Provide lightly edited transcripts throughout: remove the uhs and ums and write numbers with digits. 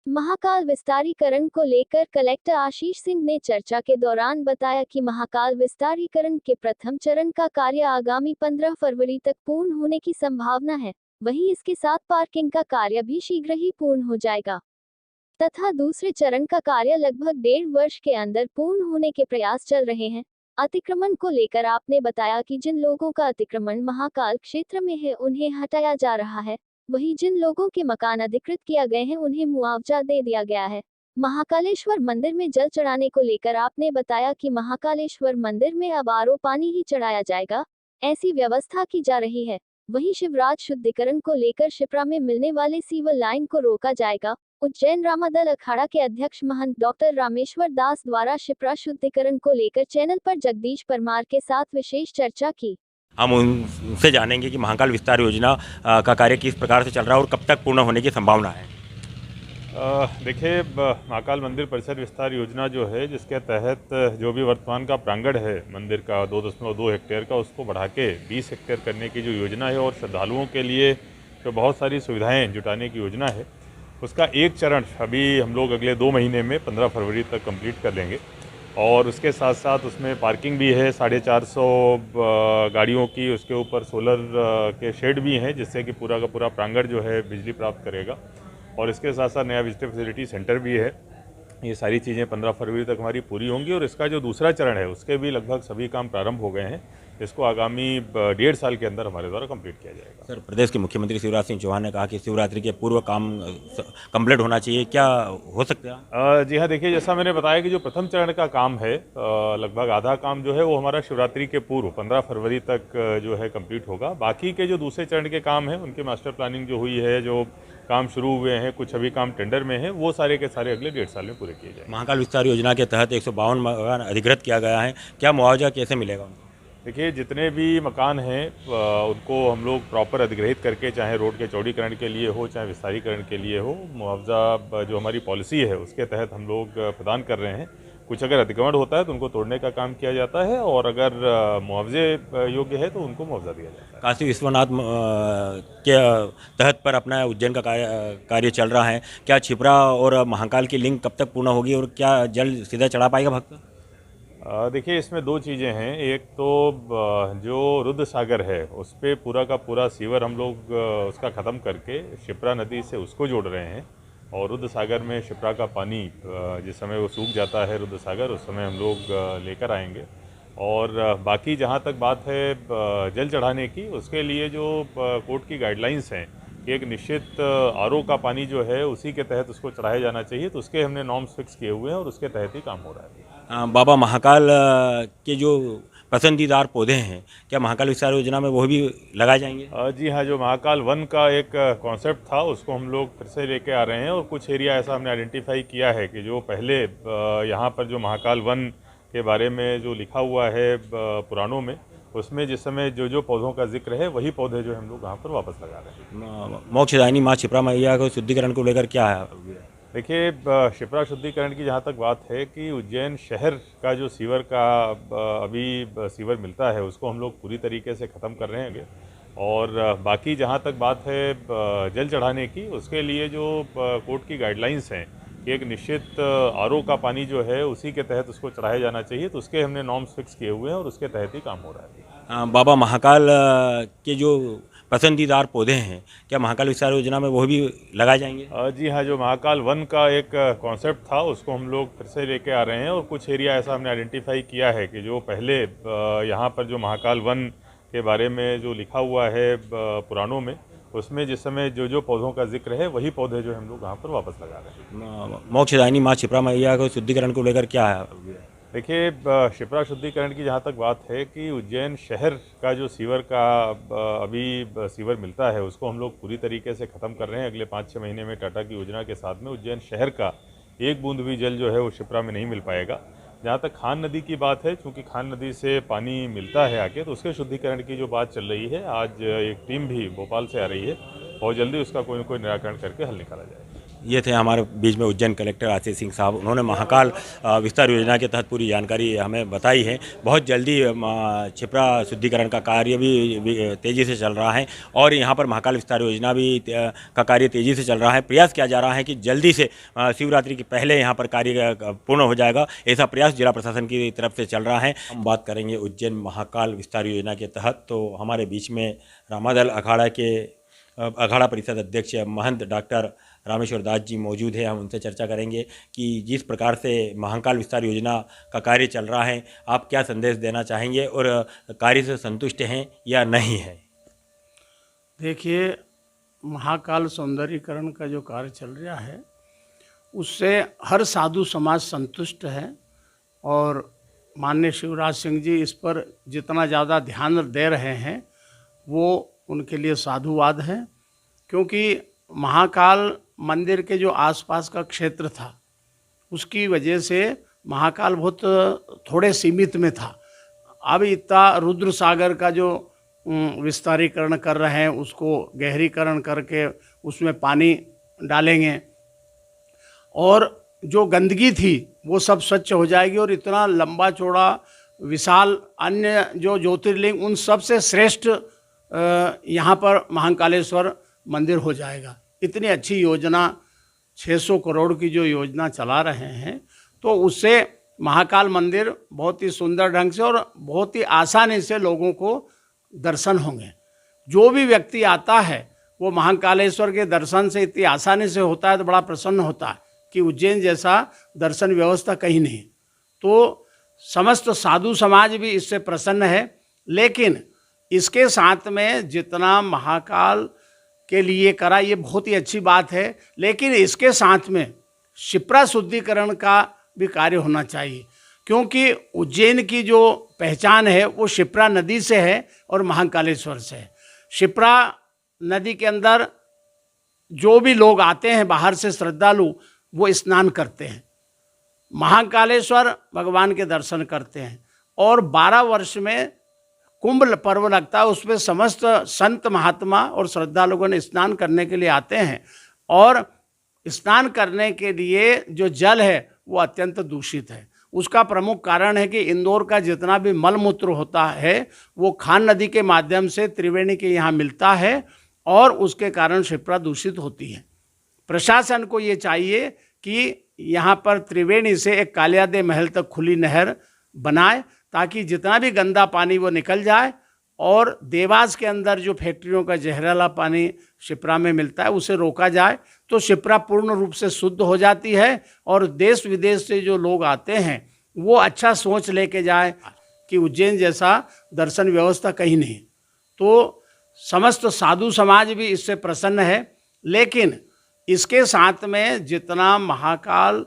महाकाल विस्तारीकरण को लेकर कलेक्टर आशीष सिंह ने चर्चा के दौरान बताया कि महाकाल विस्तारीकरण के प्रथम चरण का कार्य आगामी 15 फरवरी तक पूर्ण होने की संभावना है। वहीं इसके साथ पार्किंग का कार्य भी शीघ्र ही पूर्ण हो जाएगा तथा दूसरे चरण का कार्य लगभग 1.5 वर्ष के अंदर पूर्ण होने के प्रयास चल रहे हैं। अतिक्रमण को लेकर आपने बताया कि जिन लोगों का अतिक्रमण महाकाल क्षेत्र में है उन्हें हटाया जा रहा है, वहीं जिन लोगों के मकान अधिकृत किया गए हैं उन्हें मुआवजा दे दिया गया है। महाकालेश्वर मंदिर में जल चढ़ाने को लेकर आपने बताया कि महाकालेश्वर मंदिर में अब आरओ पानी ही चढ़ाया जाएगा, ऐसी व्यवस्था की जा रही है। वहीं शिवराज शुद्धिकरण को लेकर शिप्रा में मिलने वाले सीवर लाइन को रोका जाएगा। उज्जैन रामादल अखाड़ा के अध्यक्ष महंत डॉक्टर रामेश्वर दास द्वारा शिप्रा शुद्धिकरण को लेकर चैनल पर जगदीश परमार के साथ विशेष चर्चा की। हम उनसे जानेंगे कि महाकाल विस्तार योजना का कार्य किस प्रकार से चल रहा है और कब तक पूर्ण होने की संभावना है। देखिए, महाकाल मंदिर परिसर विस्तार योजना जो है, जिसके तहत जो भी वर्तमान का प्रांगण है मंदिर का 2.2 हेक्टेयर का, उसको बढ़ा के 20 हेक्टेयर करने की जो योजना है और श्रद्धालुओं के लिए जो बहुत सारी सुविधाएं जुटाने की योजना है, उसका एक चरण अभी हम लोग अगले 2 महीने में 15 फरवरी तक कंप्लीट कर लेंगे। और उसके साथ साथ उसमें पार्किंग भी है 450 गाड़ियों की, उसके ऊपर सोलर के शेड भी हैं, जिससे कि पूरा का पूरा प्रांगण जो है बिजली प्राप्त करेगा। और इसके साथ साथ नया विजिटर फैसिलिटी सेंटर भी है। ये सारी चीज़ें 15 फरवरी तक हमारी पूरी होंगी और इसका जो दूसरा चरण है उसके भी लगभग सभी काम प्रारंभ हो गए हैं। इसको आगामी 1.5 साल के अंदर हमारे द्वारा कंप्लीट किया जाएगा। सर, प्रदेश के मुख्यमंत्री शिवराज सिंह चौहान ने कहा कि शिवरात्रि के पूर्व काम कंप्लीट होना चाहिए, क्या हो सकता है? जी हाँ, देखिए, जैसा मैंने बताया कि जो प्रथम चरण का काम है, लगभग आधा काम जो है वो हमारा शिवरात्रि के पूर्व 15 फरवरी तक जो है कंप्लीट होगा। बाकी के जो दूसरे चरण के काम हैं उनकी मास्टर प्लानिंग जो हुई है, जो काम शुरू हुए हैं, कुछ अभी काम टेंडर में है, वो सारे के सारे अगले 1.5 साल में पूरे किए जाएंगे। महाकाल विस्तार योजना के तहत 152 मकान अधिकृत किया गया है, क्या मुआवजा कैसे मिलेगा उनको? देखिए, जितने भी मकान हैं उनको हम लोग प्रॉपर अधिग्रहित करके, चाहे रोड के चौड़ीकरण के लिए हो, चाहे विस्तारीकरण के लिए हो, मुआवजा जो हमारी पॉलिसी है उसके तहत हम लोग प्रदान कर रहे हैं। कुछ अगर अतिक्रमण होता है तो उनको तोड़ने का काम किया जाता है, और अगर मुआवजे योग्य है तो उनको मुआवजा दिया जाता है। काशी विश्वनाथ के तहत पर अपना उज्जैन का कार्य चल रहा है, क्या क्षिप्रा और महाकाल की लिंक कब तक पूर्ण होगी और क्या जल सीधा चढ़ा पाएगा भक्त? देखिए, इसमें 2 चीज़ें हैं। एक तो जो रुद्र सागर है उस पर पूरा का पूरा सीवर हम लोग उसका ख़त्म करके शिप्रा नदी से उसको जोड़ रहे हैं, और रुद्र सागर में शिप्रा का पानी जिस समय वो सूख जाता है रुद्र सागर, उस समय हम लोग लेकर आएंगे। और बाकी जहाँ तक बात है जल चढ़ाने की, उसके लिए जो कोर्ट की गाइडलाइंस हैं कि एक निश्चित आरओ का पानी जो है उसी के तहत उसको चढ़ाया जाना चाहिए, तो उसके हमने नॉर्म्स फिक्स किए हुए हैं और उसके तहत ही काम हो रहा है। बाबा महाकाल के जो पसंदीदार पौधे हैं, क्या महाकाल विस्तार योजना में वो भी लगाए जाएंगे? जी हाँ, जो महाकाल वन का एक कॉन्सेप्ट था उसको हम लोग फिर से लेके आ रहे हैं, और कुछ एरिया ऐसा हमने आइडेंटिफाई किया है कि जो पहले यहाँ पर जो महाकाल वन के बारे में जो लिखा हुआ है पुराणों में, उसमें जिस समय जो जो पौधों का जिक्र है वही पौधे जो हम लोग यहाँ पर वापस लगा रहे हैं। मोक्षदायिनी माँ क्षिप्रा मैया को शुद्धिकरण को लेकर क्या है? देखिए, शिप्रा शुद्धिकरण की जहाँ तक बात है कि उज्जैन शहर का जो सीवर का अभी सीवर मिलता है उसको हम लोग पूरी तरीके से ख़त्म कर रहे हैं। और बाकी जहाँ तक बात है जल चढ़ाने की, उसके लिए जो कोर्ट की गाइडलाइंस हैं कि एक निश्चित आरओ का पानी जो है उसी के तहत उसको चढ़ाया जाना चाहिए, तो उसके हमने नॉर्म्स फिक्स किए हुए हैं और उसके तहत ही काम हो रहा है। बाबा महाकाल के जो पसंदीदार पौधे हैं, क्या महाकाल विस्तार योजना में वो भी लगाए जाएंगे? जी हाँ, जो महाकाल वन का एक कॉन्सेप्ट था उसको हम लोग फिर से लेके आ रहे हैं, और कुछ एरिया ऐसा हमने आइडेंटिफाई किया है कि जो पहले यहाँ पर जो महाकाल वन के बारे में जो लिखा हुआ है पुराणों में, उसमें जिस समय जो जो पौधों का जिक्र है वही पौधे जो हम लोग यहाँ पर वापस लगा रहे हैं। मोक्षदायिनी माँ क्षिप्रा मैया को शुद्धिकरण को लेकर क्या है? देखिए, शिप्रा शुद्धिकरण की जहाँ तक बात है कि उज्जैन शहर का जो सीवर का अभी सीवर मिलता है उसको हम लोग पूरी तरीके से ख़त्म कर रहे हैं। अगले 5-6 महीने में टाटा की योजना के साथ में उज्जैन शहर का एक बूंद भी जल जो है वो शिप्रा में नहीं मिल पाएगा। जहाँ तक खान नदी की बात है, चूँकि खान नदी से पानी मिलता है आके, तो उसके शुद्धिकरण की जो बात चल रही है, आज एक टीम भी भोपाल से आ रही है और जल्दी उसका कोई न कोई निराकरण करके हल निकाला जाएगा। ये थे हमारे बीच में उज्जैन कलेक्टर आशीष सिंह साहब। उन्होंने महाकाल विस्तार योजना के तहत पूरी जानकारी हमें बताई है। बहुत जल्दी छिपरा शुद्धिकरण का कार्य भी तेज़ी से चल रहा है और यहाँ पर महाकाल विस्तार योजना भी का कार्य तेज़ी से चल रहा है। प्रयास किया जा रहा है कि जल्दी से शिवरात्रि के पहले यहाँ पर कार्य पूर्ण हो जाएगा, ऐसा प्रयास जिला प्रशासन की तरफ से चल रहा है। हम बात करेंगे उज्जैन महाकाल विस्तार योजना के तहत, तो हमारे बीच में रामादल अखाड़ा परिषद अध्यक्ष महंत डॉक्टर रामेश्वर दास जी मौजूद है। हम उनसे चर्चा करेंगे कि जिस प्रकार से महाकाल विस्तार योजना का कार्य चल रहा है, आप क्या संदेश देना चाहेंगे और कार्य से संतुष्ट हैं या नहीं है। देखिए, महाकाल सौंदर्यीकरण का जो कार्य चल रहा है उससे हर साधु समाज संतुष्ट है और माननीय शिवराज सिंह जी इस पर जितना ज़्यादा ध्यान दे रहे हैं वो उनके लिए साधुवाद है, क्योंकि महाकाल मंदिर के जो आसपास का क्षेत्र था उसकी वजह से महाकाल बहुत थोड़े सीमित में था। अब इतना रुद्र सागर का जो विस्तारीकरण कर रहे हैं, उसको गहरीकरण करके उसमें पानी डालेंगे और जो गंदगी थी वो सब स्वच्छ हो जाएगी और इतना लंबा चौड़ा विशाल अन्य जो ज्योतिर्लिंग उन सब से श्रेष्ठ यहाँ पर महाकालेश्वर मंदिर हो जाएगा। इतनी अच्छी योजना 600 करोड़ की जो योजना चला रहे हैं, तो उससे महाकाल मंदिर बहुत ही सुंदर ढंग से और बहुत ही आसानी से लोगों को दर्शन होंगे। जो भी व्यक्ति आता है वो महाकालेश्वर के दर्शन से इतनी आसानी से होता है तो बड़ा प्रसन्न होता है कि उज्जैन जैसा दर्शन व्यवस्था कहीं नहीं। तो समस्त साधु समाज भी इससे प्रसन्न है, लेकिन इसके साथ में जितना महाकाल के लिए करा ये बहुत ही अच्छी बात है, लेकिन इसके साथ में शिप्रा शुद्धिकरण का भी कार्य होना चाहिए, क्योंकि उज्जैन की जो पहचान है वो शिप्रा नदी से है और महाकालेश्वर से है। शिप्रा नदी के अंदर जो भी लोग आते हैं बाहर से श्रद्धालु वो स्नान करते हैं, महाकालेश्वर भगवान के दर्शन करते हैं और 12 वर्ष में कुंभ पर्व लगता है, उसमें समस्त संत महात्मा और श्रद्धालुओं ने स्नान करने के लिए आते हैं और स्नान करने के लिए जो जल है वो अत्यंत दूषित है। उसका प्रमुख कारण है कि इंदौर का जितना भी मलमूत्र होता है वो खान नदी के माध्यम से त्रिवेणी के यहाँ मिलता है और उसके कारण शिप्रा दूषित होती है। प्रशासन को ये चाहिए कि यहाँ पर त्रिवेणी से एक कालियादे महल तक खुली नहर बनाए ताकि जितना भी गंदा पानी वो निकल जाए और देवास के अंदर जो फैक्ट्रियों का जहरीला पानी शिप्रा में मिलता है उसे रोका जाए, तो शिप्रा पूर्ण रूप से शुद्ध हो जाती है और देश विदेश से जो लोग आते हैं वो अच्छा सोच लेके जाए कि उज्जैन जैसा दर्शन व्यवस्था कहीं नहीं। तो समस्त साधु समाज भी इससे प्रसन्न है, लेकिन इसके साथ में जितना महाकाल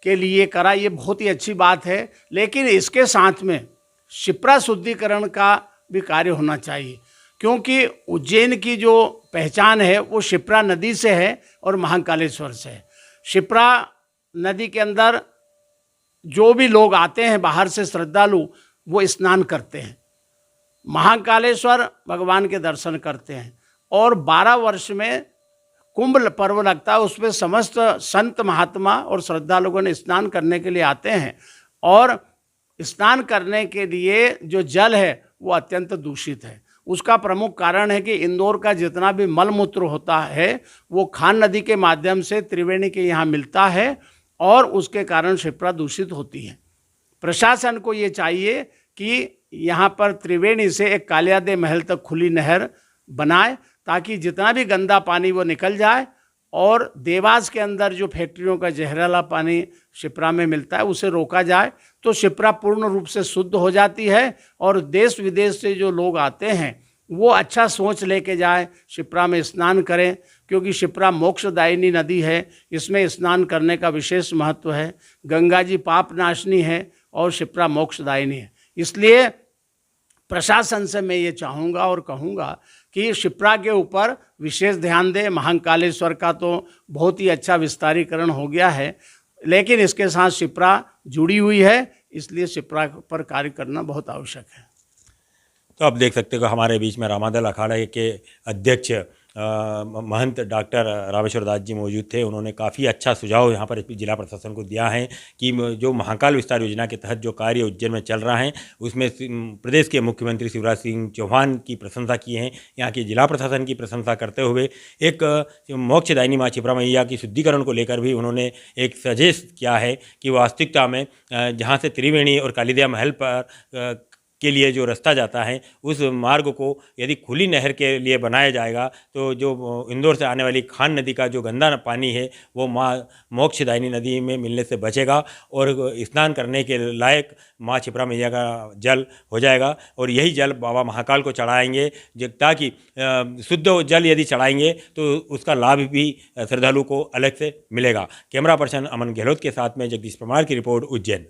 के लिए करा ये बहुत ही अच्छी बात है, लेकिन इसके साथ में शिप्रा शुद्धिकरण का भी कार्य होना चाहिए, क्योंकि उज्जैन की जो पहचान है वो शिप्रा नदी से है और महाकालेश्वर से है। शिप्रा नदी के अंदर जो भी लोग आते हैं बाहर से श्रद्धालु वो स्नान करते हैं, महाकालेश्वर भगवान के दर्शन करते हैं और 12 वर्ष में कुंभ पर्व लगता है, उसमें समस्त संत महात्मा और श्रद्धालुओं ने स्नान करने के लिए आते हैं और स्नान करने के लिए जो जल है वो अत्यंत दूषित है। उसका प्रमुख कारण है कि इंदौर का जितना भी मलमूत्र होता है वो खान नदी के माध्यम से त्रिवेणी के यहाँ मिलता है और उसके कारण शिप्रा दूषित होती है। प्रशासन को ये चाहिए कि यहाँ पर त्रिवेणी से एक कालियादे महल तक खुली नहर बनाए ताकि जितना भी गंदा पानी वो निकल जाए और देवास के अंदर जो फैक्ट्रियों का जहरीला पानी शिप्रा में मिलता है उसे रोका जाए, तो शिप्रा पूर्ण रूप से शुद्ध हो जाती है और देश विदेश से जो लोग आते हैं वो अच्छा सोच लेके जाए, शिप्रा में स्नान करें, क्योंकि शिप्रा मोक्षदायिनी नदी है, इसमें स्नान करने का विशेष महत्व है। गंगा जी पाप नाशनी है और शिप्रा मोक्षदायिनी है। इसलिए प्रशासन से मैं ये चाहूँगा और कहूँगा कि शिप्रा के ऊपर विशेष ध्यान दें। महाकालेश्वर का तो बहुत ही अच्छा विस्तारीकरण हो गया है, लेकिन इसके साथ शिप्रा जुड़ी हुई है, इसलिए शिप्रा पर कार्य करना बहुत आवश्यक है। तो आप देख सकते हो हमारे बीच में रामादल अखाड़ा के अध्यक्ष महंत डॉक्टर रामेश्वर दास जी मौजूद थे। उन्होंने काफ़ी अच्छा सुझाव यहाँ पर जिला प्रशासन को दिया है कि जो महाकाल विस्तार योजना के तहत जो कार्य उज्जैन में चल रहा है उसमें प्रदेश के मुख्यमंत्री शिवराज सिंह चौहान की प्रशंसा की है, यहाँ के जिला प्रशासन की प्रशंसा करते हुए एक मोक्षदायिनी माँ क्षिप्रा मैया की शुद्धिकरण को लेकर भी उन्होंने एक सजेस्ट किया है कि वास्तविकता में जहाँ से त्रिवेणी और कालिदिया महल पर के लिए जो रास्ता जाता है उस मार्ग को यदि खुली नहर के लिए बनाया जाएगा तो जो इंदौर से आने वाली खान नदी का जो गंदा पानी है वो माँ मोक्षदायिनी नदी में मिलने से बचेगा और स्नान करने के लायक माँ क्षिप्रा मैया का जल हो जाएगा। और यही जल बाबा महाकाल को चढ़ाएंगे ताकि शुद्ध जल यदि चढ़ाएंगे तो उसका लाभ भी श्रद्धालु को अलग से मिलेगा। कैमरा पर्सन अमन गहलोत के साथ में जगदीश परमार की रिपोर्ट, उज्जैन।